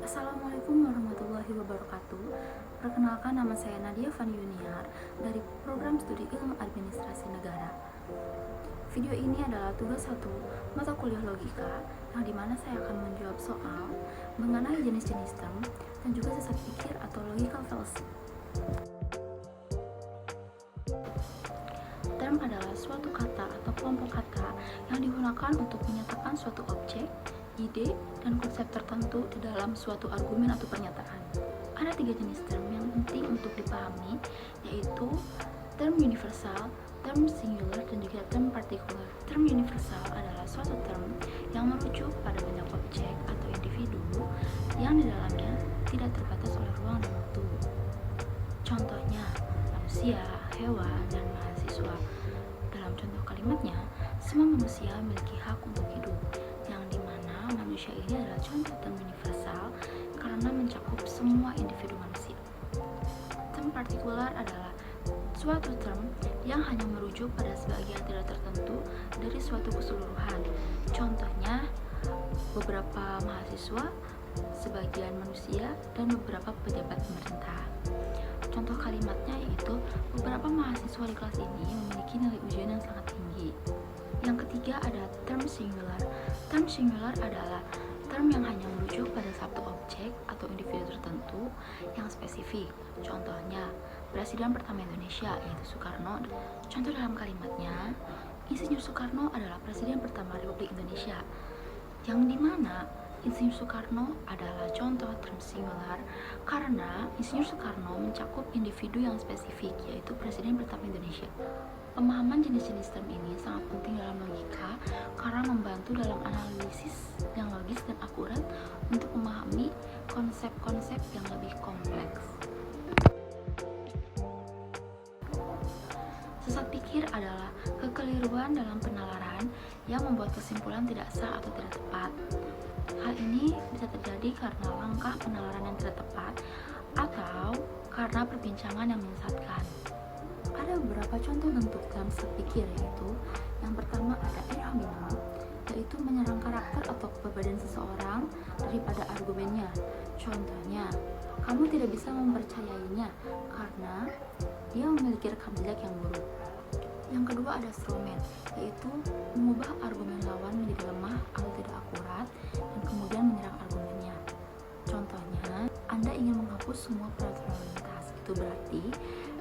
Assalamualaikum warahmatullahi wabarakatuh. Perkenalkan, nama saya Nadia Fani Yuniar dari Program Studi Ilmu Administrasi Negara. Video ini adalah tugas 1 mata kuliah logika, yang dimana saya akan menjawab soal mengenai jenis-jenis term dan juga sesat pikir atau logical fallacy. Term adalah suatu kata atau kelompok kata yang digunakan untuk menyatakan suatu objek, ide, dan konsep tertentu di dalam suatu argumen atau pernyataan. Ada 3 jenis term yang penting untuk dipahami, yaitu term universal, term singular, dan juga term partikular. Term universal adalah suatu term yang merujuk pada banyak objek atau individu yang di dalamnya tidak terbatas oleh ruang dan waktu. Contohnya, manusia, hewan, dan mahasiswa. Dalam contoh kalimatnya, semua manusia memiliki hak untuk hidup, yang dimana manusia ini adalah contoh term universal karena mencakup semua individu manusia. Term partikular adalah suatu term yang hanya merujuk pada sebagian tidak tertentu dari suatu keseluruhan. Contohnya, beberapa mahasiswa, sebagian manusia, dan beberapa pejabat pemerintah. Contoh kalimatnya yaitu beberapa mahasiswa di kelas ini memiliki nilai ujian yang sangat tinggi. Yang ketiga ada term singular. Term singular adalah term yang hanya merujuk pada satu objek atau individu tertentu yang spesifik. Contohnya, Presiden pertama Indonesia yaitu Soekarno. Contoh dalam kalimatnya, Insinyur Soekarno adalah Presiden pertama Republik Indonesia, yang dimana Insinyur Soekarno adalah contoh term singular karena Insinyur Soekarno mencakup individu yang spesifik, yaitu Presiden pertama Indonesia. Pemahaman jenis-jenis term ini sangat penting dalam logika karena membantu dalam analisis yang logis dan akurat untuk memahami konsep-konsep yang lebih kompleks. Sesat pikir adalah kekeliruan dalam penalaran yang membuat kesimpulan tidak sah atau tidak tepat. Hal ini bisa terjadi karena langkah penalaran yang tidak tepat atau karena perbincangan yang menyesatkan. Ada beberapa contoh bentuk term sesat pikir, yaitu yang pertama ada ad hominem, yaitu menyerang karakter atau kepribadian seseorang daripada argumennya. Contohnya, kamu tidak bisa mempercayainya karena dia memiliki rekam jejak yang buruk. Yang kedua ada strawman, yaitu mengubah argumen lawan menjadi lemah atau tidak akurat dan kemudian menyerang argumennya. Contohnya, Anda ingin menghapus semua peraturan lalu lintas. Itu berarti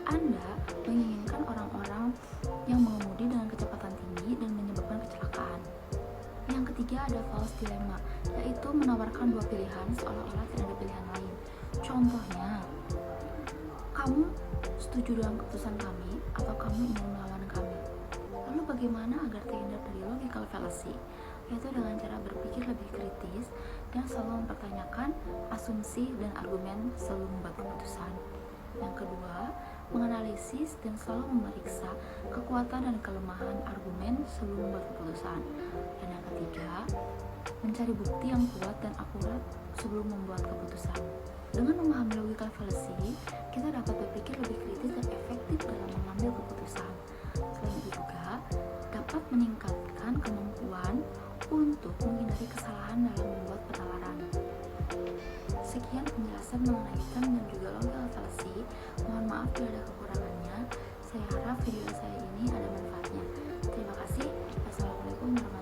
Anda menginginkan orang-orang yang mengemudi dengan kecepatan tinggi dan menyebabkan kecelakaan. Yang ketiga ada false dilemma, yaitu menawarkan dua pilihan seolah-olah tidak ada pilihan lain. Contohnya, kamu setuju dengan keputusan kami atau kamu ingin melawan kami. Lalu bagaimana agar terhindar dari logical fallacy? Yaitu dengan cara berpikir lebih kritis dan selalu mempertanyakan asumsi dan argumen sebelum membuat keputusan. Yang kedua, menganalisis dan selalu memeriksa kekuatan dan kelemahan argumen sebelum membuat keputusan. Dan yang ketiga, mencari bukti yang kuat dan akurat sebelum membuat keputusan. Dengan memahami logical fallacy, kita dapat berpikir lebih kritis dan efektif dalam mengambil keputusan. Selain itu juga dapat meningkatkan kemampuan untuk menghindari kesalahan dalam membuat penalaran. Sekian penjelasan mengenai term dan juga logical fallacy. Mohon maaf bila ada kekurangannya. Saya harap video saya ini ada manfaatnya. Terima kasih. Wassalamualaikum warahmatullahi wabarakatuh.